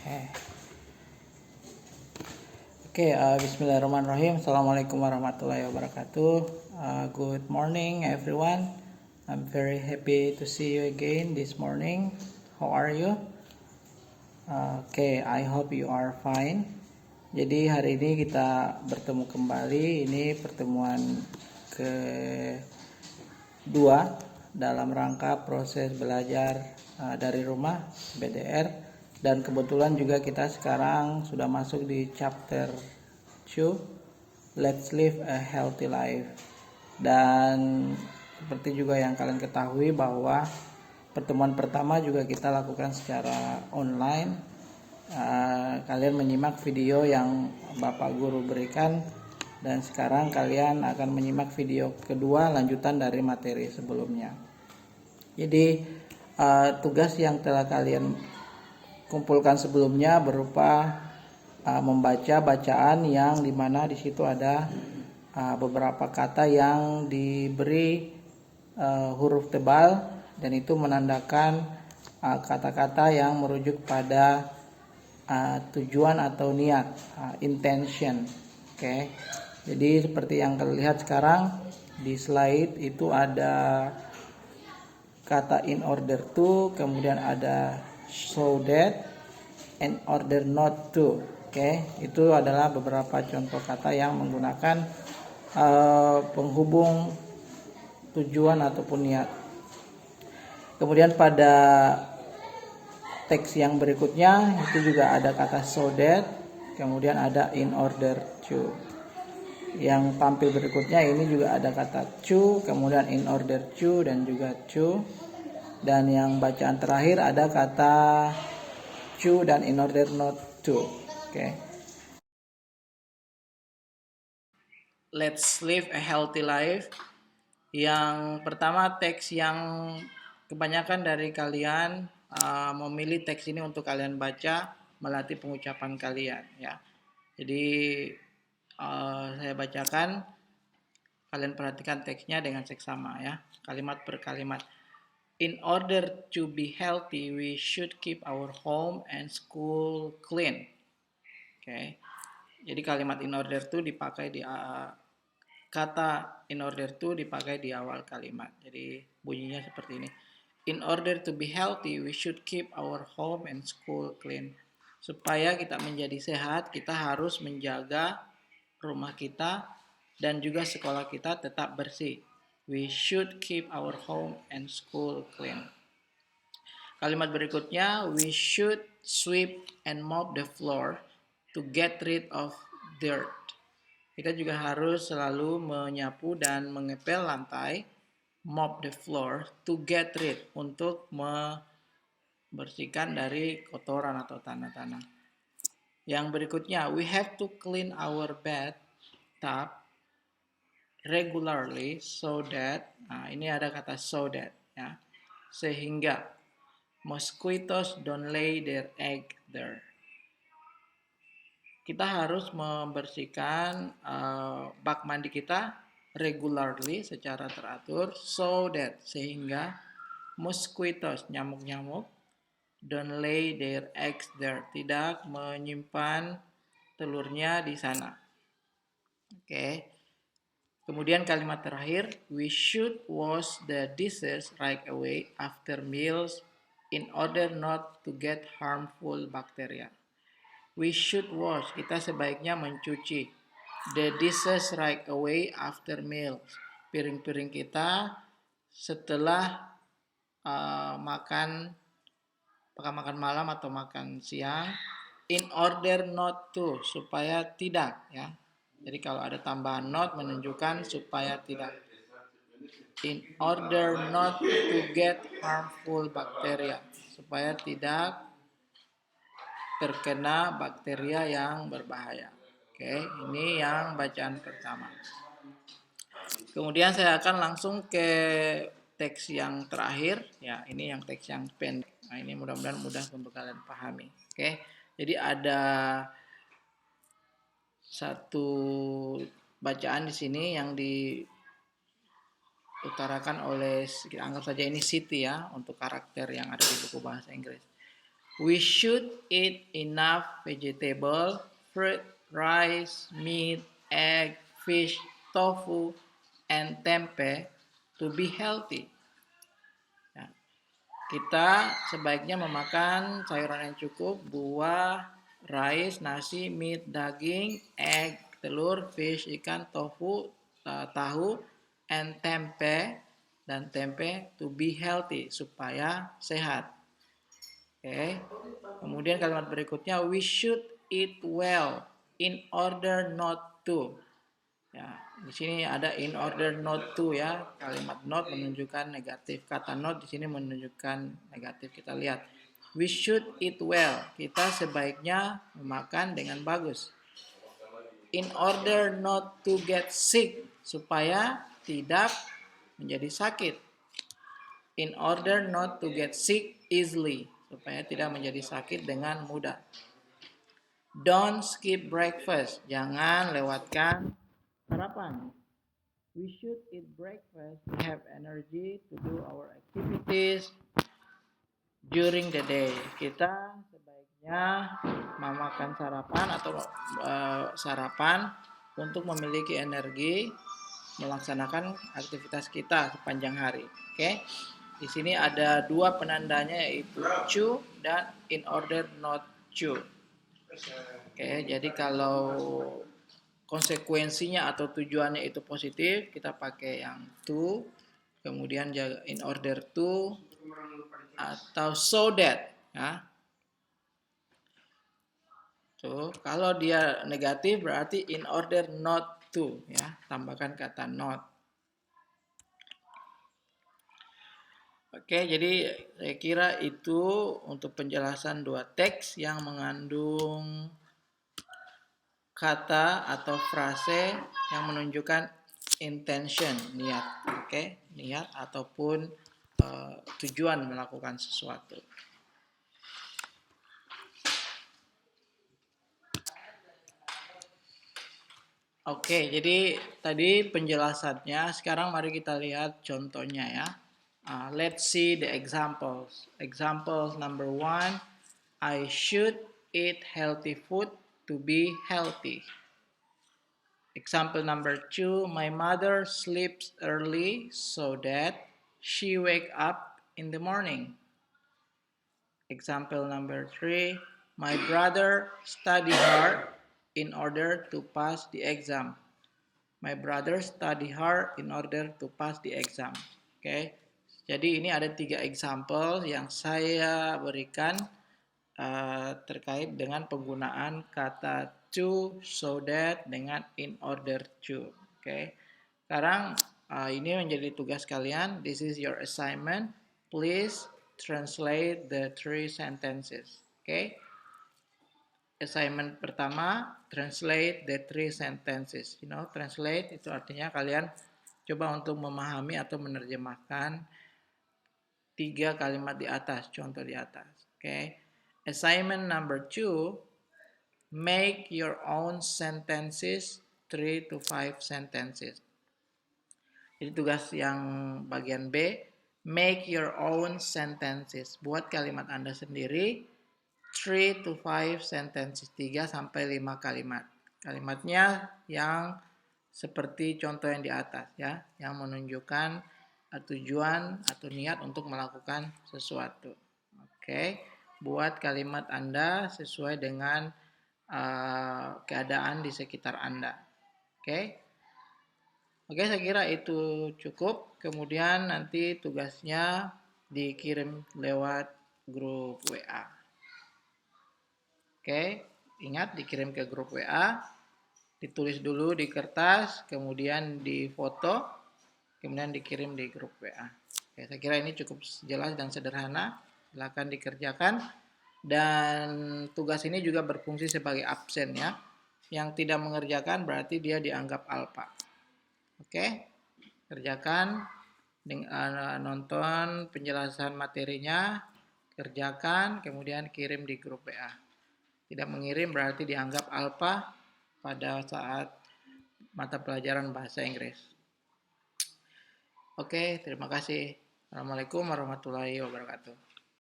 Oke, Bismillahirrahmanirrahim. Assalamualaikum warahmatullahi wabarakatuh. Good morning, everyone. I'm very happy to see you again this morning. How are you? I hope you are fine. Jadi hari ini kita bertemu kembali. Ini pertemuan kedua dalam rangka proses belajar dari rumah BDR. Dan kebetulan juga kita sekarang sudah masuk di chapter 2, Let's Live a Healthy Life. Dan seperti juga yang kalian ketahui bahwa pertemuan pertama juga kita lakukan secara online. Kalian menyimak video yang Bapak Guru berikan, dan sekarang kalian akan menyimak video kedua lanjutan dari materi sebelumnya. Jadi tugas yang telah kalian kumpulkan sebelumnya berupa membaca bacaan yang dimana di situ ada beberapa kata yang diberi huruf tebal, dan itu menandakan kata-kata yang merujuk pada tujuan atau niat, intention. Oke. Jadi seperti yang kalian lihat sekarang di slide itu ada kata in order to, kemudian ada so that, in order not to. Itu adalah beberapa contoh kata yang menggunakan penghubung tujuan ataupun niat. Kemudian pada teks yang berikutnya itu juga ada kata so that, kemudian ada in order to. Yang tampil berikutnya ini juga ada kata to, kemudian in order to, dan juga to. Dan yang bacaan terakhir ada kata to dan in order not to. Let's live a healthy life. Yang pertama, teks yang kebanyakan dari kalian memilih teks ini untuk kalian baca, melatih pengucapan kalian, ya. Jadi saya bacakan, kalian perhatikan teksnya dengan seksama, ya, kalimat per kalimat. In order to be healthy, we should keep our home and school clean. Jadi kalimat in order to dipakai di kata in order to dipakai di awal kalimat. Jadi bunyinya seperti ini. In order to be healthy, we should keep our home and school clean. Supaya kita menjadi sehat, kita harus menjaga rumah kita dan juga sekolah kita tetap bersih. We should keep our home and school clean. Kalimat berikutnya, we should sweep and mop the floor to get rid of dirt. Kita juga harus selalu menyapu dan mengepel lantai, mop the floor, to get rid, untuk membersihkan dari kotoran atau tanah-tanah. Yang berikutnya, we have to clean our bathtub regularly so that, ini ada kata so that, ya, sehingga mosquitoes don't lay their egg there. Kita harus membersihkan bak mandi kita regularly, secara teratur, so that, sehingga mosquitoes, nyamuk-nyamuk, don't lay their eggs there, tidak menyimpan telurnya di sana. Kemudian kalimat terakhir, we should wash the dishes right away after meals in order not to get harmful bacteria. We should wash, kita sebaiknya mencuci, the dishes right away after meals, piring-piring kita setelah makan malam atau makan siang, in order not to, supaya tidak, ya. Jadi kalau ada tambahan not menunjukkan supaya tidak. In order not to get harmful bacteria, supaya tidak terkena bakteria yang berbahaya. Ini yang bacaan pertama. Kemudian saya akan langsung ke teks yang terakhir, ya. Ini yang teks yang pendek. Nah, ini mudah-mudahan mudah untuk kalian pahami. Jadi ada satu bacaan di sini yang diutarakan oleh, anggap saja ini Siti, ya, untuk karakter yang ada di buku bahasa Inggris. We should eat enough vegetable, fruit, rice, meat, egg, fish, tofu, and tempe to be healthy. Ya, kita sebaiknya memakan sayuran yang cukup, buah, rice, nasi, meat, daging, egg, telur, fish, ikan, tofu, tahu, and tempe, dan tempe to be healthy, supaya sehat. Oke. Kemudian kalimat berikutnya, we should eat well in order not to. Ya, di sini ada in order not to ya. Kalimat not menunjukkan negatif. Kata not di sini menunjukkan negatif. Kita lihat. We should eat well. Kita sebaiknya memakan dengan bagus. In order not to get sick. Supaya tidak menjadi sakit. In order not to get sick easily. Supaya tidak menjadi sakit dengan mudah. Don't skip breakfast. Jangan lewatkan sarapan. We should eat breakfast to have energy to do our activities during the day. Kita sebaiknya memakan sarapan atau sarapan untuk memiliki energi melaksanakan aktivitas kita sepanjang hari. Oke. Di sini ada dua penandanya, yaitu to dan in order not to. Oke, jadi kalau konsekuensinya atau tujuannya itu positif, kita pakai yang to, kemudian in order to, atau so that. Ya. Tuh, kalau dia negatif berarti in order not to, ya, tambahkan kata not. Oke, jadi saya kira itu untuk penjelasan dua teks yang mengandung kata atau frase yang menunjukkan intention, niat, oke, niat ataupun tujuan melakukan sesuatu. Oke, jadi tadi penjelasannya. Sekarang mari kita lihat contohnya ya. Let's see the examples. Example number 1, I should eat healthy food to be healthy. Example number 2, my mother sleeps early so that she wake up in the morning. Example number 3, my brother study hard in order to pass the exam. My brother study hard in order to pass the exam. Oke. Jadi ini ada 3 example yang saya berikan terkait dengan penggunaan kata to, so that, dengan in order to. Oke. Sekarang ini menjadi tugas kalian. This is your assignment. Please translate the 3 sentences. Oke. Assignment pertama, translate the 3 sentences. Translate itu artinya kalian coba untuk memahami atau menerjemahkan 3 kalimat di atas, contoh di atas. Okay. Assignment number 2, make your own sentences, 3 to 5 sentences. Jadi tugas yang bagian B, make your own sentences. Buat kalimat Anda sendiri, 3 to 5 sentences, 3 sampai 5 kalimat. Kalimatnya yang seperti contoh yang di atas ya, yang menunjukkan tujuan atau niat untuk melakukan sesuatu. Oke, buat kalimat Anda sesuai dengan keadaan di sekitar Anda. Oke. Oke, saya kira itu cukup. Kemudian nanti tugasnya dikirim lewat grup WA. Oke, ingat dikirim ke grup WA, ditulis dulu di kertas, kemudian difoto, kemudian dikirim di grup WA. Oke, saya kira ini cukup jelas dan sederhana. Silakan dikerjakan. Dan tugas ini juga berfungsi sebagai absen ya. Yang tidak mengerjakan berarti dia dianggap alpha. Oke, kerjakan, nonton penjelasan materinya, kerjakan, kemudian kirim di grup WA. Tidak mengirim berarti dianggap alpha pada saat mata pelajaran bahasa Inggris. Oke, terima kasih. Assalamualaikum warahmatullahi wabarakatuh.